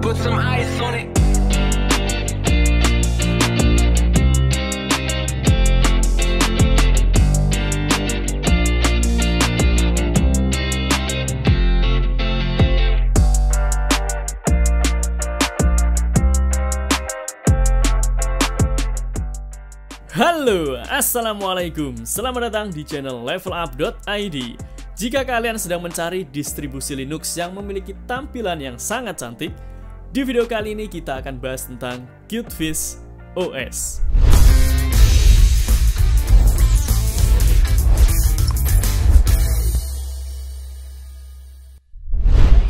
put some ice on it. Halo, assalamualaikum. Selamat datang di channel levelup.id. Jika kalian sedang mencari distribusi Linux yang memiliki tampilan yang sangat cantik, di video kali ini kita akan bahas tentang Qtfish OS.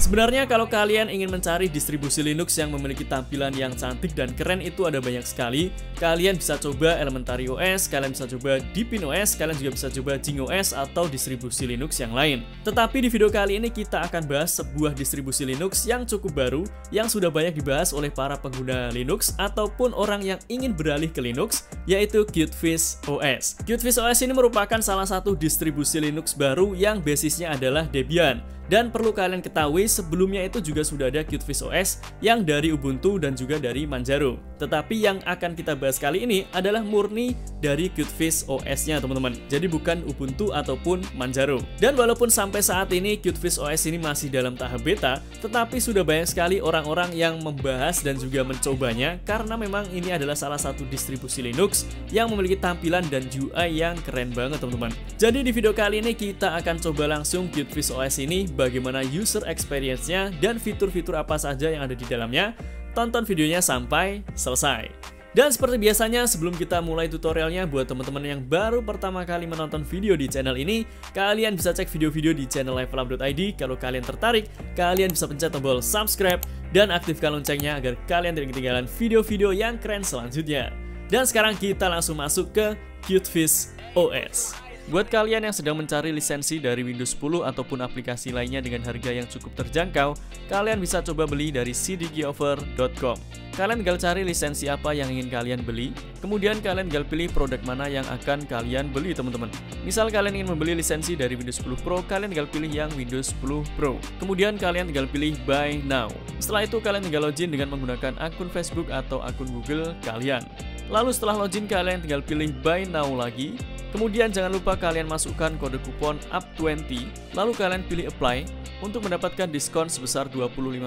Sebenarnya kalau kalian ingin mencari distribusi Linux yang memiliki tampilan yang cantik dan keren itu ada banyak sekali. Kalian bisa coba Elementary OS, kalian bisa coba Deepin OS, kalian juga bisa coba Jing OS atau distribusi Linux yang lain. Tetapi di video kali ini kita akan bahas sebuah distribusi Linux yang cukup baru, yang sudah banyak dibahas oleh para pengguna Linux ataupun orang yang ingin beralih ke Linux, yaitu Qtfish OS. Qtfish OS ini merupakan salah satu distribusi Linux baru yang basisnya adalah Debian. Dan perlu kalian ketahui, sebelumnya itu juga sudah ada Qtfish OS yang dari Ubuntu dan juga dari Manjaro. Tetapi yang akan kita bahas kali ini adalah murni dari Qtfish OS-nya, teman-teman. Jadi bukan Ubuntu ataupun Manjaro. Dan walaupun sampai saat ini Qtfish OS ini masih dalam tahap beta, tetapi sudah banyak sekali orang-orang yang membahas dan juga mencobanya karena memang ini adalah salah satu distribusi Linux yang memiliki tampilan dan UI yang keren banget, teman-teman. Jadi di video kali ini kita akan coba langsung Qtfish OS ini, bagaimana user experience-nya dan fitur-fitur apa saja yang ada di dalamnya. Tonton videonya sampai selesai. Dan seperti biasanya, sebelum kita mulai tutorialnya, buat teman-teman yang baru pertama kali menonton video di channel ini, kalian bisa cek video-video di channel levelup.id. Kalau kalian tertarik, kalian bisa pencet tombol subscribe dan aktifkan loncengnya agar kalian tidak ketinggalan video-video yang keren selanjutnya. Dan sekarang kita langsung masuk ke Qtfish OS. Buat kalian yang sedang mencari lisensi dari Windows 10 ataupun aplikasi lainnya dengan harga yang cukup terjangkau, kalian bisa coba beli dari cdkoffer.com. Kalian tinggal cari lisensi apa yang ingin kalian beli, kemudian kalian tinggal pilih produk mana yang akan kalian beli, teman-teman. Misal kalian ingin membeli lisensi dari Windows 10 Pro, kalian tinggal pilih yang Windows 10 Pro. Kemudian kalian tinggal pilih Buy Now. Setelah itu kalian tinggal login dengan menggunakan akun Facebook atau akun Google kalian. Lalu setelah login, kalian tinggal pilih Buy Now lagi. Kemudian jangan lupa kalian masukkan kode kupon UP20, lalu kalian pilih Apply untuk mendapatkan diskon sebesar 25%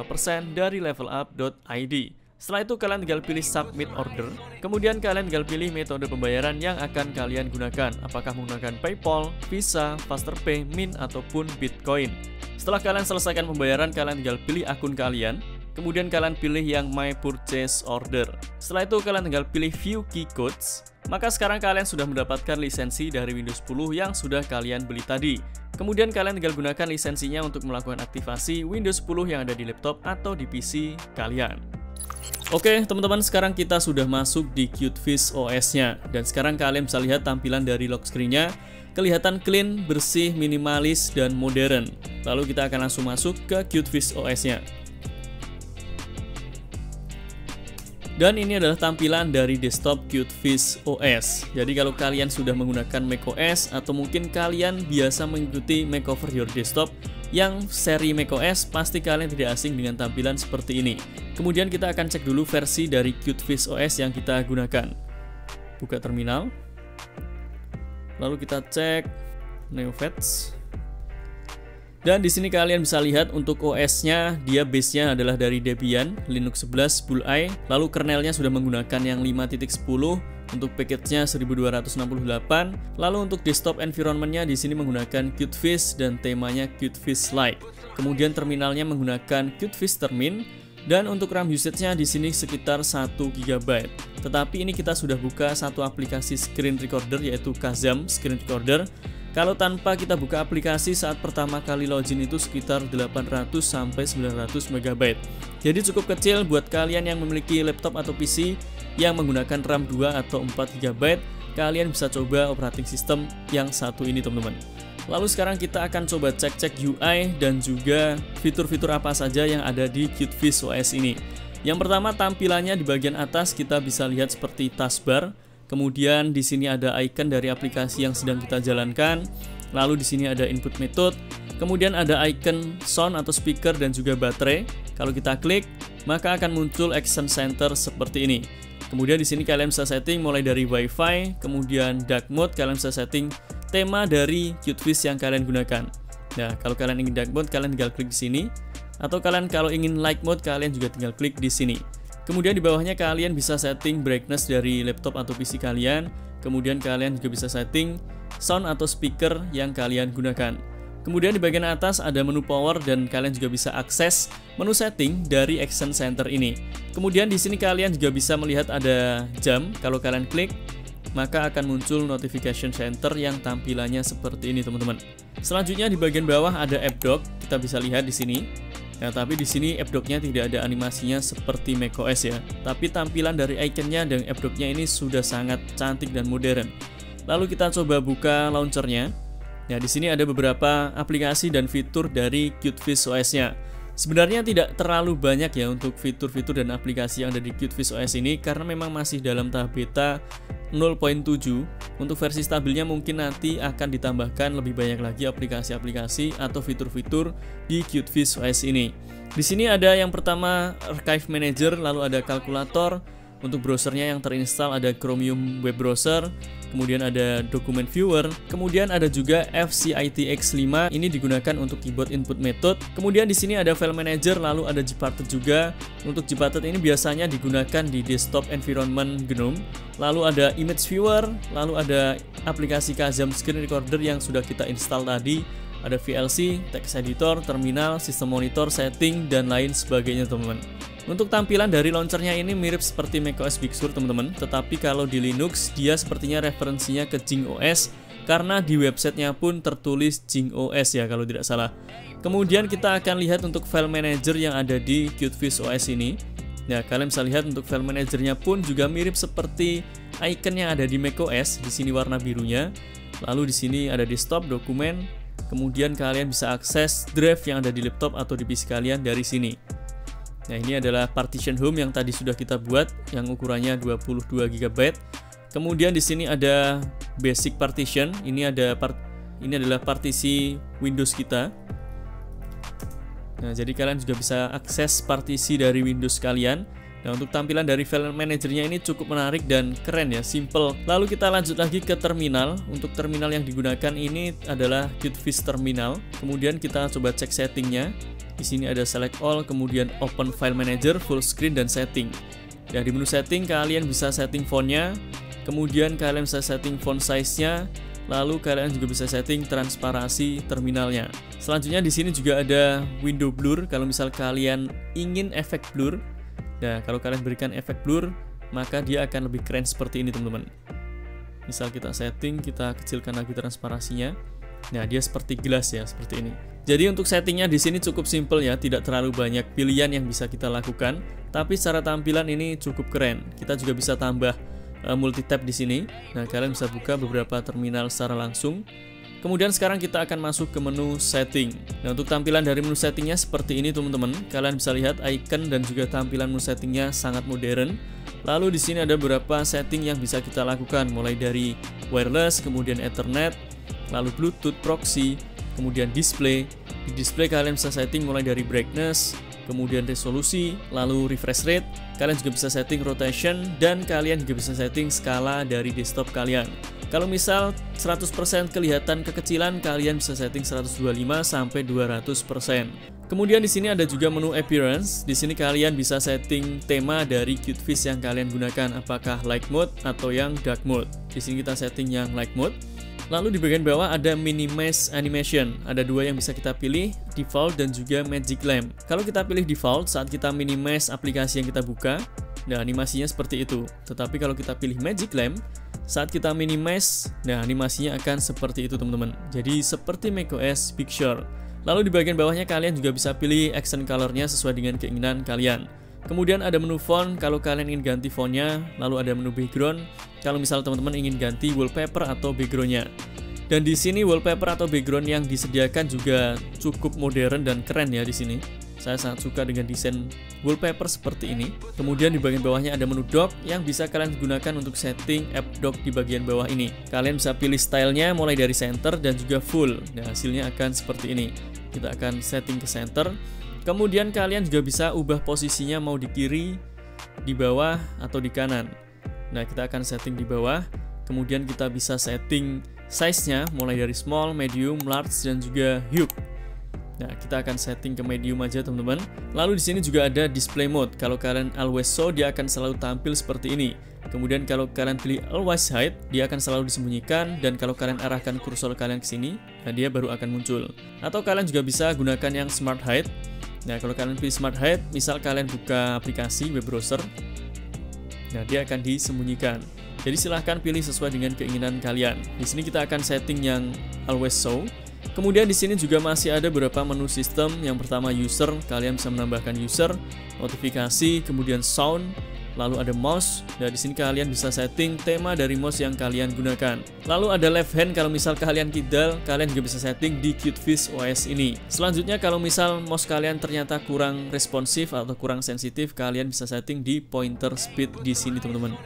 dari levelup.id. Setelah itu kalian tinggal pilih Submit Order, kemudian kalian tinggal pilih metode pembayaran yang akan kalian gunakan, apakah menggunakan PayPal, Visa, Fasterpay, Mint, ataupun Bitcoin. Setelah kalian selesaikan pembayaran, kalian tinggal pilih akun kalian, kemudian kalian pilih yang My Purchase Order. Setelah itu kalian tinggal pilih View Key Codes. Maka sekarang kalian sudah mendapatkan lisensi dari Windows 10 yang sudah kalian beli tadi. Kemudian kalian tinggal gunakan lisensinya untuk melakukan aktivasi Windows 10 yang ada di laptop atau di PC kalian. Oke teman-teman, sekarang kita sudah masuk di Qtfish OS-nya. Dan sekarang kalian bisa lihat tampilan dari lock screen-nya. Kelihatan clean, bersih, minimalis, dan modern. Lalu kita akan langsung masuk ke Qtfish OS-nya. Dan ini adalah tampilan dari desktop Qtfish OS. Jadi kalau kalian sudah menggunakan macOS atau mungkin kalian biasa mengikuti Mac over your desktop yang seri macOS, pasti kalian tidak asing dengan tampilan seperti ini. Kemudian kita akan cek dulu versi dari Qtfish OS yang kita gunakan. Buka terminal. Lalu kita cek NeoFetch. Dan di sini kalian bisa lihat untuk OS-nya, dia base-nya adalah dari Debian, Linux 11 Bulleye, lalu kernelnya sudah menggunakan yang 5.10, untuk package-nya 1268, lalu untuk desktop environment-nya di sini menggunakan Qtfish dan temanya Qtfish Lite. Kemudian terminalnya menggunakan Qtfish Termin, dan untuk RAM usage-nya di sini sekitar 1 GB. Tetapi ini kita sudah buka satu aplikasi screen recorder yaitu Kazam Screen Recorder. Kalau tanpa kita buka aplikasi saat pertama kali login itu sekitar 800 sampai 900 MB. Jadi cukup kecil buat kalian yang memiliki laptop atau PC yang menggunakan RAM 2 atau 4 GB, kalian bisa coba operating system yang satu ini, teman-teman. Lalu sekarang kita akan coba cek-cek UI dan juga fitur-fitur apa saja yang ada di Qtfish OS ini. Yang pertama, tampilannya di bagian atas kita bisa lihat seperti taskbar. Kemudian di sini ada icon dari aplikasi yang sedang kita jalankan. Lalu di sini ada input method. Kemudian ada icon sound atau speaker dan juga baterai. Kalau kita klik, maka akan muncul action center seperti ini. Kemudian di sini kalian bisa setting mulai dari WiFi, kemudian dark mode, kalian bisa setting tema dari QtViz yang kalian gunakan. Nah, kalau kalian ingin dark mode, kalian tinggal klik di sini. Atau kalian kalau ingin light mode, kalian juga tinggal klik di sini. Kemudian di bawahnya kalian bisa setting brightness dari laptop atau PC kalian. Kemudian kalian juga bisa setting sound atau speaker yang kalian gunakan. Kemudian di bagian atas ada menu power dan kalian juga bisa akses menu setting dari Action Center ini. Kemudian di sini kalian juga bisa melihat ada jam. Kalau kalian klik, maka akan muncul notification center yang tampilannya seperti ini, teman-teman. Selanjutnya di bagian bawah ada app dock. Kita bisa lihat di sini. Nah, tapi di sini app dock-nya tidak ada animasinya seperti macOS ya. Tapi tampilan dari ikonnya dan app dock-nya ini sudah sangat cantik dan modern. Lalu kita coba buka launchernya. Nah, di sini ada beberapa aplikasi dan fitur dari QtViz OS-nya. Sebenarnya tidak terlalu banyak ya untuk fitur-fitur dan aplikasi yang ada di QtViz OS ini karena memang masih dalam tahap beta 0.7. Untuk versi stabilnya mungkin nanti akan ditambahkan lebih banyak lagi aplikasi-aplikasi atau fitur-fitur di QtViz OS ini. Di sini ada yang pertama Archive Manager, lalu ada kalkulator. Untuk browsernya yang terinstall ada Chromium Web Browser, kemudian ada Document Viewer, kemudian ada juga FCITX5, ini digunakan untuk keyboard input method. Kemudian di sini ada File Manager, lalu ada Gparted juga. Untuk Gparted ini biasanya digunakan di desktop environment GNOME. Lalu ada Image Viewer, lalu ada aplikasi Kazam Screen Recorder yang sudah kita install tadi. Ada VLC, Text Editor, Terminal, Sistem Monitor, Setting, dan lain sebagainya, teman-teman. Untuk tampilan dari launchernya ini mirip seperti macOS Big Sur, teman-teman. Tetapi kalau di Linux, dia sepertinya referensinya ke Jing OS, karena di websitenya pun tertulis Jing OS ya, kalau tidak salah. Kemudian kita akan lihat untuk file manager yang ada di QtViz OS ini. Nah, kalian bisa lihat untuk file manajernya pun juga mirip seperti icon yang ada di macOS. Di sini warna birunya. Lalu di sini ada desktop, dokumen. Kemudian kalian bisa akses drive yang ada di laptop atau di PC kalian dari sini. Nah, ini adalah partition home yang tadi sudah kita buat, yang ukurannya 22 GB. Kemudian di sini ada basic partition. Ini adalah partisi Windows kita. Nah, jadi kalian juga bisa akses partisi dari Windows kalian. Nah, untuk tampilan dari file manajernya ini cukup menarik dan keren ya, simple. Lalu kita lanjut lagi ke terminal. Untuk terminal yang digunakan ini adalah QtViz Terminal. Kemudian kita coba cek settingnya. Di sini ada Select All, kemudian Open File Manager, Full Screen, dan Setting. Ya, di menu setting kalian bisa setting fontnya, kemudian kalian bisa setting font size-nya, lalu kalian juga bisa setting transparansi terminalnya. Selanjutnya di sini juga ada window blur kalau misal kalian ingin efek blur. Nah, kalau kalian berikan efek blur, maka dia akan lebih keren seperti ini, teman-teman. Misal kita setting, kita kecilkan lagi transparansinya. Nah, dia seperti gelas ya, seperti ini. Jadi untuk settingnya di sini cukup simple ya, tidak terlalu banyak pilihan yang bisa kita lakukan. Tapi secara tampilan ini cukup keren. Kita juga bisa tambah multi tab di sini. Nah, kalian bisa buka beberapa terminal secara langsung. Kemudian sekarang kita akan masuk ke menu setting. Nah, untuk tampilan dari menu settingnya seperti ini, teman-teman. Kalian bisa lihat icon dan juga tampilan menu settingnya sangat modern. Lalu di sini ada beberapa setting yang bisa kita lakukan, mulai dari wireless, kemudian Ethernet, lalu Bluetooth, proxy, kemudian display. Di display kalian bisa setting mulai dari brightness, kemudian resolusi, lalu refresh rate. Kalian juga bisa setting rotation, dan kalian juga bisa setting skala dari desktop kalian. Kalau misal 100% kelihatan kekecilan, kalian bisa setting 125 sampai 200%. Kemudian di sini ada juga menu appearance. Di sini kalian bisa setting tema dari QtViz yang kalian gunakan, apakah light mode atau yang dark mode. Di sini kita setting yang light mode. Lalu di bagian bawah ada minimize animation. Ada dua yang bisa kita pilih, default dan juga magic lamp. Kalau kita pilih default, saat kita minimize aplikasi yang kita buka, nah animasinya seperti itu. Tetapi kalau kita pilih magic lamp, saat kita minimize, nah animasinya akan seperti itu, teman-teman. Jadi seperti macOS Big Sur. Lalu di bagian bawahnya kalian juga bisa pilih accent color-nya sesuai dengan keinginan kalian. Kemudian ada menu font kalau kalian ingin ganti fontnya. Lalu ada menu background kalau misal teman-teman ingin ganti wallpaper atau backgroundnya. Dan di sini wallpaper atau background yang disediakan juga cukup modern dan keren ya di sini. Saya sangat suka dengan desain wallpaper seperti ini. Kemudian di bagian bawahnya ada menu dock yang bisa kalian gunakan untuk setting app dock di bagian bawah ini. Kalian bisa pilih stylenya mulai dari center dan juga full. Nah, hasilnya akan seperti ini. Kita akan setting ke center. Kemudian kalian juga bisa ubah posisinya mau di kiri, di bawah, atau di kanan. Nah, kita akan setting di bawah. Kemudian kita bisa setting size-nya mulai dari small, medium, large, dan juga huge. Nah, kita akan setting ke medium aja, teman-teman. Lalu di sini juga ada display mode. Kalau kalian always show, dia akan selalu tampil seperti ini. Kemudian kalau kalian pilih always hide, dia akan selalu disembunyikan, dan kalau kalian arahkan kursor kalian ke sini, nah dia baru akan muncul. Atau kalian juga bisa gunakan yang smart hide. Nah, kalau kalian pilih smart hide, misal kalian buka aplikasi web browser, nah dia akan disembunyikan. Jadi silahkan pilih sesuai dengan keinginan kalian. Di sini kita akan setting yang always show. Kemudian di sini juga masih ada beberapa menu sistem. Yang pertama user, kalian bisa menambahkan user, notifikasi, kemudian sound, lalu ada mouse. Dan di sini kalian bisa setting tema dari mouse yang kalian gunakan. Lalu ada left hand, kalau misal kalian kidal, kalian juga bisa setting di QtFish OS ini. Selanjutnya kalau misal mouse kalian ternyata kurang responsif atau kurang sensitif, kalian bisa setting di pointer speed di sini, teman-teman.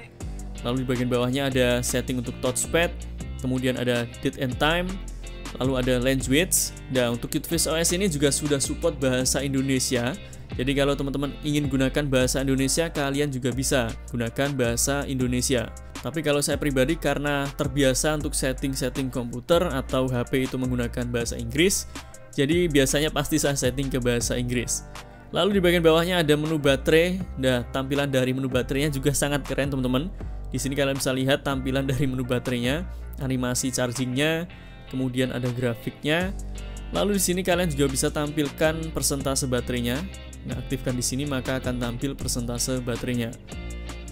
Lalu di bagian bawahnya ada setting untuk touchpad, kemudian ada date and time, lalu ada language. Nah, untuk QtFish OS ini juga sudah support bahasa Indonesia. Jadi kalau teman-teman ingin gunakan bahasa Indonesia, kalian juga bisa gunakan bahasa Indonesia. Tapi kalau saya pribadi karena terbiasa untuk setting-setting komputer atau HP itu menggunakan bahasa Inggris, jadi biasanya pasti saya setting ke bahasa Inggris. Lalu di bagian bawahnya ada menu baterai. Nah, tampilan dari menu baterainya juga sangat keren, teman-teman. Di sini kalian bisa lihat tampilan dari menu baterainya, animasi chargingnya, kemudian ada grafiknya. Lalu di sini kalian juga bisa tampilkan persentase baterainya. Nah, aktifkan di sini maka akan tampil persentase baterainya.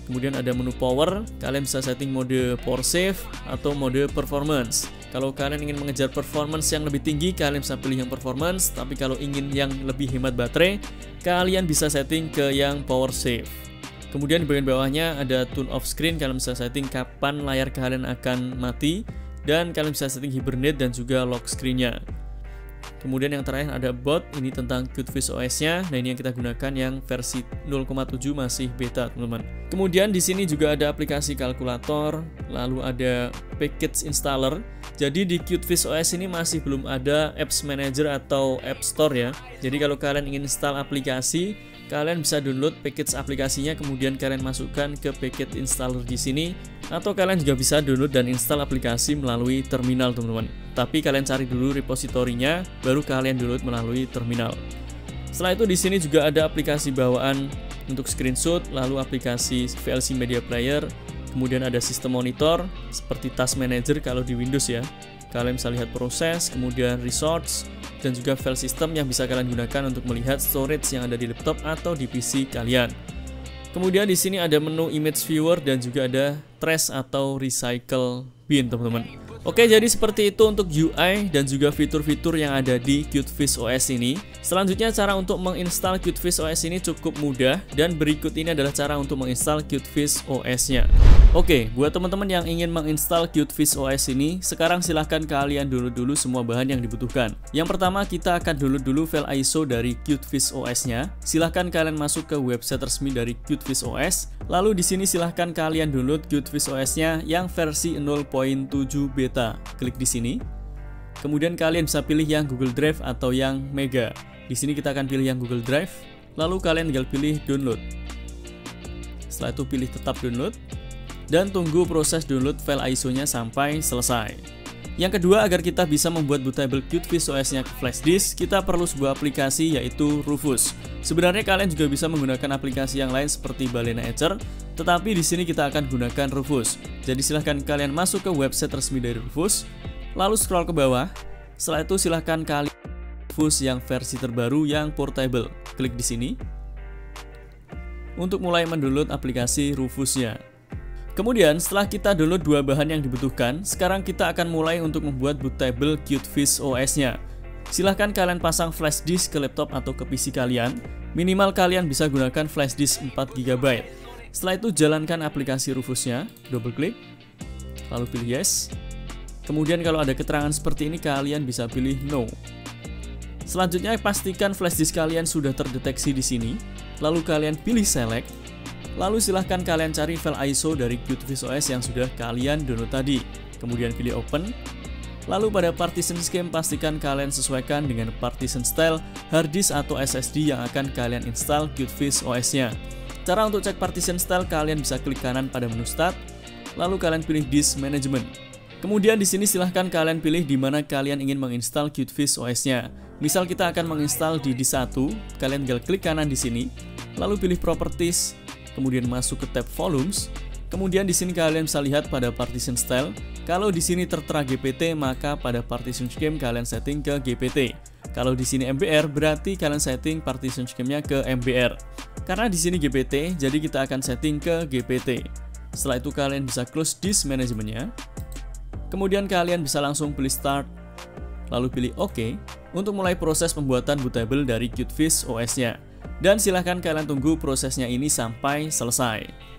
Kemudian ada menu power, kalian bisa setting mode power save atau mode performance. Kalau kalian ingin mengejar performance yang lebih tinggi, kalian bisa pilih yang performance. Tapi kalau ingin yang lebih hemat baterai, kalian bisa setting ke yang power save. Kemudian di bagian bawahnya ada turn off screen, kalian bisa setting kapan layar kalian akan mati. Dan kalian bisa setting hibernate dan juga lock screen-nya. Kemudian yang terakhir ada bot, ini tentang QtFish OS-nya. Nah, ini yang kita gunakan yang versi 0,7 masih beta, teman-teman. Kemudian di sini juga ada aplikasi kalkulator, lalu ada package installer. Jadi di QtFish OS ini masih belum ada apps manager atau app store ya. Jadi kalau kalian ingin install aplikasi, kalian bisa download package aplikasinya, kemudian kalian masukkan ke package installer di sini. Atau kalian juga bisa download dan install aplikasi melalui terminal, teman-teman. Tapi kalian cari dulu repositorinya, baru kalian download melalui terminal. Setelah itu di sini juga ada aplikasi bawaan untuk screenshot, lalu aplikasi VLC Media Player, kemudian ada sistem monitor seperti Task Manager kalau di Windows ya. Kalian bisa lihat proses, kemudian resource, dan juga file system yang bisa kalian gunakan untuk melihat storage yang ada di laptop atau di PC kalian. Kemudian di sini ada menu image viewer dan juga ada trash atau recycle bin, teman-teman. Oke, jadi seperti itu untuk UI dan juga fitur-fitur yang ada di QtFish OS ini. Selanjutnya cara untuk menginstal QtFish OS ini cukup mudah, dan berikut ini adalah cara untuk menginstal QtFish OS-nya. Oke, buat teman-teman yang ingin menginstal QtFish OS ini, sekarang silahkan kalian download dulu semua bahan yang dibutuhkan. Yang pertama, kita akan download dulu file ISO dari QtFish OS-nya. Silahkan kalian masuk ke website resmi dari QtFish OS. Lalu di sini silahkan kalian download QtFish OS-nya yang versi 0.7 beta. Klik di sini. Kemudian kalian bisa pilih yang Google Drive atau yang Mega. Di sini kita akan pilih yang Google Drive. Lalu kalian tinggal pilih download. Setelah itu pilih tetap download dan tunggu proses download file ISO-nya sampai selesai. Yang kedua, agar kita bisa membuat bootable QtFish OS-nya ke flash disk, kita perlu sebuah aplikasi yaitu Rufus. Sebenarnya kalian juga bisa menggunakan aplikasi yang lain seperti Balena Etcher, tetapi di sini kita akan gunakan Rufus. Jadi silahkan kalian masuk ke website resmi dari Rufus, lalu scroll ke bawah. Setelah itu silahkan kalian Rufus yang versi terbaru yang portable. Klik di sini untuk mulai mendownload aplikasi Rufusnya. Kemudian setelah kita download dua bahan yang dibutuhkan, sekarang kita akan mulai untuk membuat bootable QtFish OS-nya. Silahkan kalian pasang flash disk ke laptop atau ke PC kalian. Minimal kalian bisa gunakan flash disk 4 GB. Setelah itu jalankan aplikasi Rufusnya, double klik, lalu pilih yes. Kemudian kalau ada keterangan seperti ini, kalian bisa pilih no. Selanjutnya pastikan flash disk kalian sudah terdeteksi di sini. Lalu kalian pilih select. Lalu silahkan kalian cari file ISO dari QtFish OS yang sudah kalian download tadi. Kemudian pilih open. Lalu pada partition scheme pastikan kalian sesuaikan dengan partition style hard disk atau SSD yang akan kalian install QtFish OS-nya. Cara untuk cek partition style, kalian bisa klik kanan pada menu Start, lalu kalian pilih Disk Management. Kemudian di sini silahkan kalian pilih di mana kalian ingin menginstal QtFish OS-nya. Misal kita akan menginstal di disk 1, kalian tinggal klik kanan di sini, lalu pilih Properties, kemudian masuk ke tab Volumes. Kemudian di sini kalian bisa lihat pada partition style. Kalau di sini tertera GPT, maka pada partition scheme kalian setting ke GPT. Kalau di sini MBR, berarti kalian setting partition scheme-nya ke MBR. Karena di sini GPT, jadi kita akan setting ke GPT. Setelah itu kalian bisa close disk management-nya. Kemudian kalian bisa langsung pilih Start, lalu pilih OK untuk mulai proses pembuatan bootable dari QtFish OS-nya. Dan silahkan kalian tunggu prosesnya ini sampai selesai.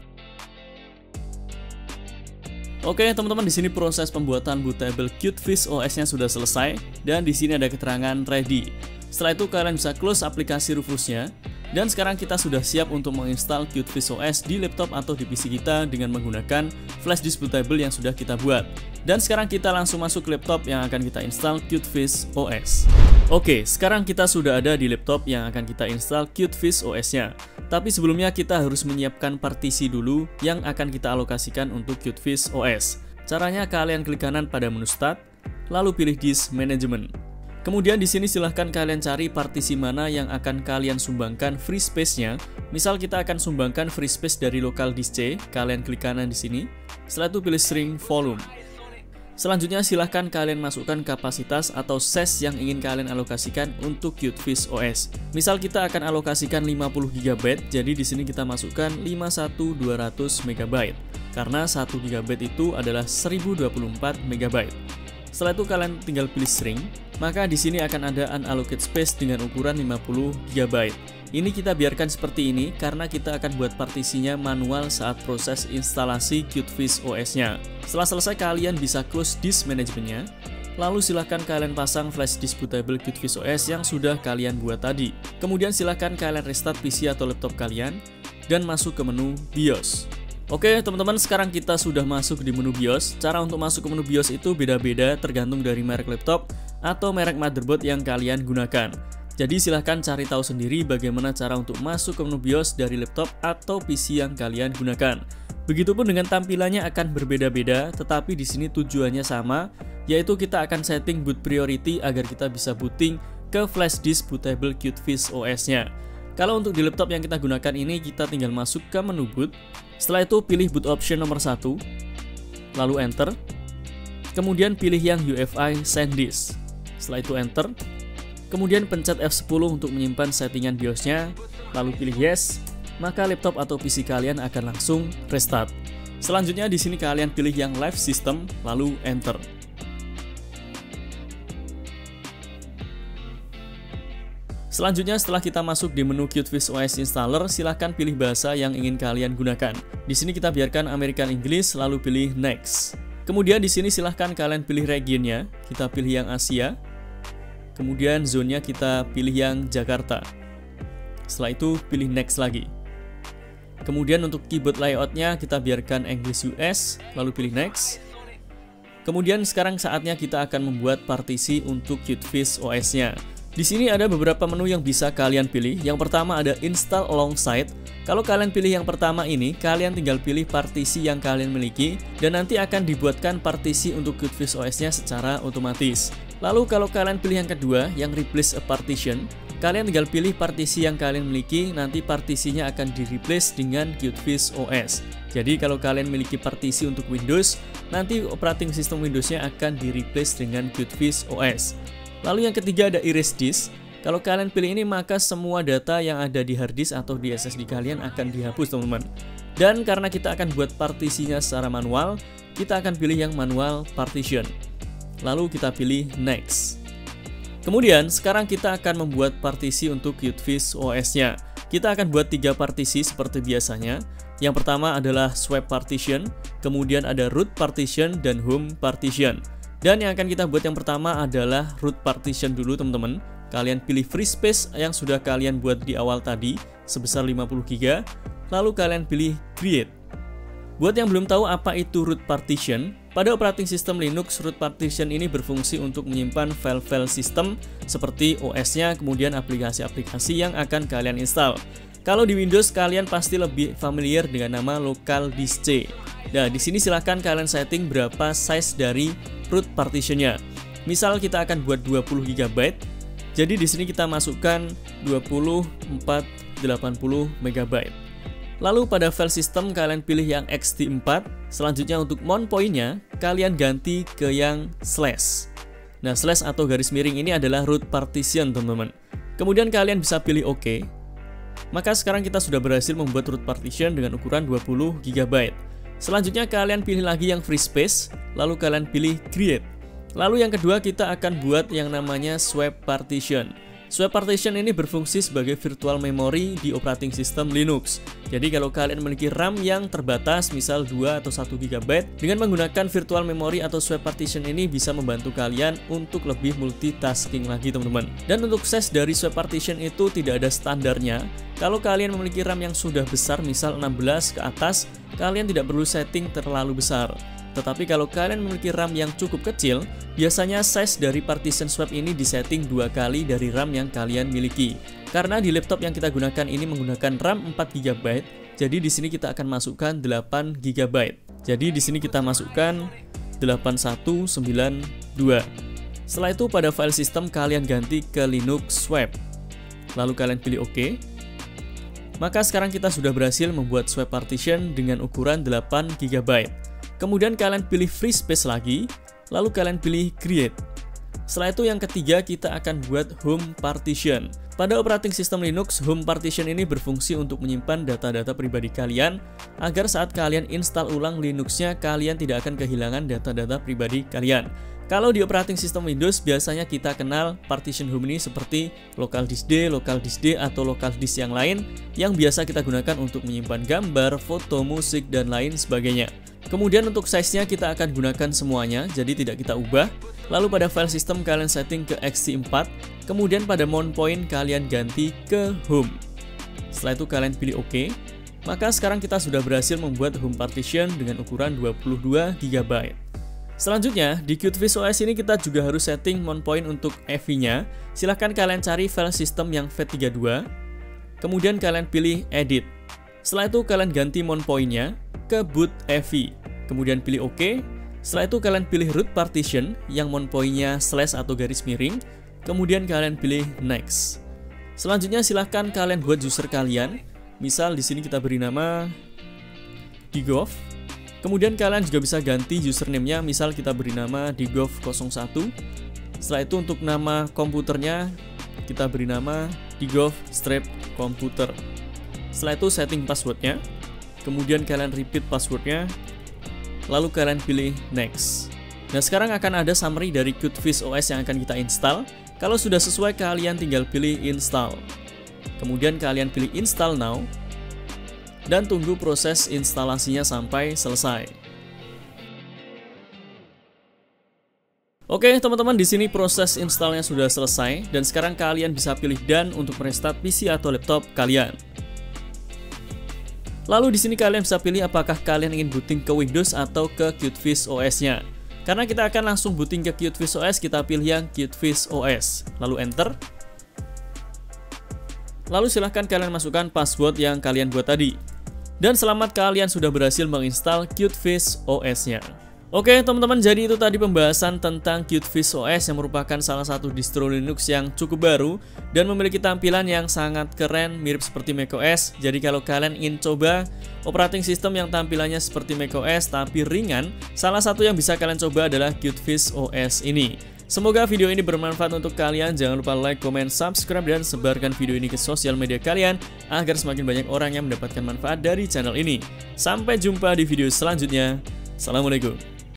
Oke teman-teman, di sini proses pembuatan bootable QtFish OS-nya sudah selesai dan di sini ada keterangan ready. Setelah itu kalian bisa close aplikasi Rufus-nya dan sekarang kita sudah siap untuk menginstal QtFish OS di laptop atau di PC kita dengan menggunakan flash disk bootable yang sudah kita buat. Dan sekarang kita langsung masuk ke laptop yang akan kita install QtFish OS. Oke, sekarang kita sudah ada di laptop yang akan kita install QtFish OS-nya. Tapi sebelumnya kita harus menyiapkan partisi dulu yang akan kita alokasikan untuk QtFish OS. Caranya kalian klik kanan pada menu Start, lalu pilih Disk Management. Kemudian di sini silahkan kalian cari partisi mana yang akan kalian sumbangkan free space-nya. Misal kita akan sumbangkan free space dari local disk C, kalian klik kanan di sini. Setelah itu pilih Shrink Volume. Selanjutnya silahkan kalian masukkan kapasitas atau size yang ingin kalian alokasikan untuk QtFish OS. Misal kita akan alokasikan 50 GB, jadi di sini kita masukkan 51200 MB. Karena 1 GB itu adalah 1024 MB. Setelah itu kalian tinggal pilih Shrink, maka di sini akan ada unallocate space dengan ukuran 50 GB. Ini kita biarkan seperti ini karena kita akan buat partisinya manual saat proses instalasi QtFish OS-nya. Setelah selesai kalian bisa close disk management-nya. Lalu silahkan kalian pasang flash disk bootable QtFish OS yang sudah kalian buat tadi. Kemudian silahkan kalian restart PC atau laptop kalian dan masuk ke menu BIOS. Oke teman-teman, sekarang kita sudah masuk di menu BIOS. Cara untuk masuk ke menu BIOS itu beda-beda tergantung dari merek laptop atau merek motherboard yang kalian gunakan. Jadi silahkan cari tahu sendiri bagaimana cara untuk masuk ke menu BIOS dari laptop atau PC yang kalian gunakan. Begitupun dengan tampilannya akan berbeda-beda, tetapi di sini tujuannya sama, yaitu kita akan setting boot priority agar kita bisa booting ke flash disk bootable QtFish OS-nya. Kalau untuk di laptop yang kita gunakan ini, kita tinggal masuk ke menu boot. Setelah itu pilih boot option nomor 1, lalu enter. Kemudian pilih yang UEFI SanDisk. Setelah itu enter. Kemudian pencet F10 untuk menyimpan settingan BIOS-nya, lalu pilih yes, maka laptop atau PC kalian akan langsung restart. Selanjutnya di sini kalian pilih yang Live System, lalu enter. Selanjutnya setelah kita masuk di menu QtFish OS Installer, silahkan pilih bahasa yang ingin kalian gunakan. Di sini kita biarkan American English, lalu pilih Next. Kemudian di sini silahkan kalian pilih regionnya, kita pilih yang Asia. Kemudian zone-nya kita pilih yang Jakarta. Setelah itu pilih next lagi. Kemudian untuk keyboard layout-nya kita biarkan English US, lalu pilih next. Kemudian sekarang saatnya kita akan membuat partisi untuk QtFish OS-nya. Di sini ada beberapa menu yang bisa kalian pilih. Yang pertama ada Install Alongside. Kalau kalian pilih yang pertama ini, kalian tinggal pilih partisi yang kalian miliki dan nanti akan dibuatkan partisi untuk QtFish OS-nya secara otomatis. Lalu kalau kalian pilih yang kedua, yang Replace a Partition, kalian tinggal pilih partisi yang kalian miliki, nanti partisinya akan di-replace dengan QtFish OS. Jadi kalau kalian memiliki partisi untuk Windows, nanti operating system Windows-nya akan di-replace dengan QtFish OS. Lalu yang ketiga ada Erase Disk. Kalau kalian pilih ini, maka semua data yang ada di hard disk atau di SSD kalian akan dihapus teman-teman. Dan karena kita akan buat partisinya secara manual, kita akan pilih yang Manual Partition. Lalu kita pilih Next. Kemudian sekarang kita akan membuat partisi untuk QtFish OS-nya. Kita akan buat 3 partisi seperti biasanya. Yang pertama adalah Swap Partition, kemudian ada Root Partition, dan Home Partition. Dan yang akan kita buat yang pertama adalah Root Partition dulu teman-teman. Kalian pilih free space yang sudah kalian buat di awal tadi sebesar 50 GB, lalu kalian pilih Create. Buat yang belum tahu apa itu root partition, Pada operating system Linux, root partition ini berfungsi untuk menyimpan file-file sistem seperti OS-nya, kemudian aplikasi-aplikasi yang akan kalian install. Kalau di Windows, kalian pasti lebih familiar dengan nama local disk C. Nah, di sini silahkan kalian setting berapa size dari root partitionnya. Misal kita akan buat 20 GB, jadi di sini kita masukkan 2480 MB. Lalu pada file system kalian pilih yang ext4. Selanjutnya untuk mount point-nya kalian ganti ke yang slash. Nah, slash atau garis miring ini adalah root partition, teman-teman. Kemudian kalian bisa pilih OK. Maka sekarang kita sudah berhasil membuat root partition dengan ukuran 20 GB. Selanjutnya kalian pilih lagi yang free space, lalu kalian pilih create. Lalu yang kedua kita akan buat yang namanya swap partition. Swap partition ini berfungsi sebagai virtual memory di operating system Linux. Jadi kalau kalian memiliki RAM yang terbatas, misal 2 atau 1 GB, dengan menggunakan virtual memory atau swap partition ini bisa membantu kalian untuk lebih multitasking lagi, teman-teman. Dan untuk size dari swap partition itu tidak ada standarnya. Kalau kalian memiliki RAM yang sudah besar, misal 16 ke atas, kalian tidak perlu setting terlalu besar. Tetapi kalau kalian memiliki RAM yang cukup kecil, biasanya size dari partition swap ini disetting 2 kali dari RAM yang kalian miliki. Karena di laptop yang kita gunakan ini menggunakan RAM 4 GB, jadi di sini kita akan masukkan 8 GB. Jadi di sini kita masukkan 8192. Setelah itu pada file system kalian ganti ke Linux swap. Lalu kalian pilih OK. Maka sekarang kita sudah berhasil membuat swap partition dengan ukuran 8 GB. Kemudian kalian pilih free space lagi, lalu kalian pilih create. Setelah itu yang ketiga kita akan buat home partition. Pada operating system Linux, home partition ini berfungsi untuk menyimpan data-data pribadi kalian agar saat kalian install ulang Linux-nya kalian tidak akan kehilangan data-data pribadi kalian. Kalau di operating system Windows biasanya kita kenal partition home ini seperti local disk D, atau local disk yang lain yang biasa kita gunakan untuk menyimpan gambar, foto, musik, dan lain sebagainya. Kemudian untuk size-nya kita akan gunakan semuanya, jadi tidak kita ubah. Lalu pada file system kalian setting ke ext4, kemudian pada mount point kalian ganti ke home. Setelah itu kalian pilih OK. Maka sekarang kita sudah berhasil membuat home partition dengan ukuran 22 GB. Selanjutnya, di QtFish OS ini kita juga harus setting mount point untuk EV-nya. Silahkan kalian cari file system yang FAT32, kemudian kalian pilih edit. Setelah itu kalian ganti mount point-nya ke boot EV, kemudian pilih OK. Setelah itu kalian pilih root partition yang mount point-nya slash atau garis miring, kemudian kalian pilih next. Selanjutnya silahkan kalian buat user kalian. Misal di sini kita beri nama Digov. Kemudian kalian juga bisa ganti username-nya, misal kita beri nama Digov01. Setelah itu untuk nama komputernya kita beri nama Digov-computer. Setelah itu setting passwordnya, kemudian kalian repeat passwordnya, lalu kalian pilih next. Nah sekarang akan ada summary dari QtFish OS yang akan kita install. Kalau sudah sesuai kalian tinggal pilih install. Kemudian kalian pilih install now dan tunggu proses instalasinya sampai selesai. Oke teman-teman, di sini proses installnya sudah selesai dan sekarang kalian bisa pilih done untuk merestart PC atau laptop kalian. Lalu di sini kalian bisa pilih apakah kalian ingin booting ke Windows atau ke QtFish OS-nya. Karena kita akan langsung booting ke QtFish OS, kita pilih yang QtFish OS. Lalu enter. Lalu silahkan kalian masukkan password yang kalian buat tadi. Dan selamat, kalian sudah berhasil menginstal QtFish OS-nya. Oke teman-teman, jadi itu tadi pembahasan tentang QtFish OS yang merupakan salah satu distro Linux yang cukup baru dan memiliki tampilan yang sangat keren mirip seperti macOS. Jadi kalau kalian ingin coba operating system yang tampilannya seperti macOS tapi ringan, salah satu yang bisa kalian coba adalah QtFish OS ini. Semoga video ini bermanfaat untuk kalian. Jangan lupa like, comment, subscribe, dan sebarkan video ini ke sosial media kalian agar semakin banyak orang yang mendapatkan manfaat dari channel ini. Sampai jumpa di video selanjutnya. Assalamualaikum.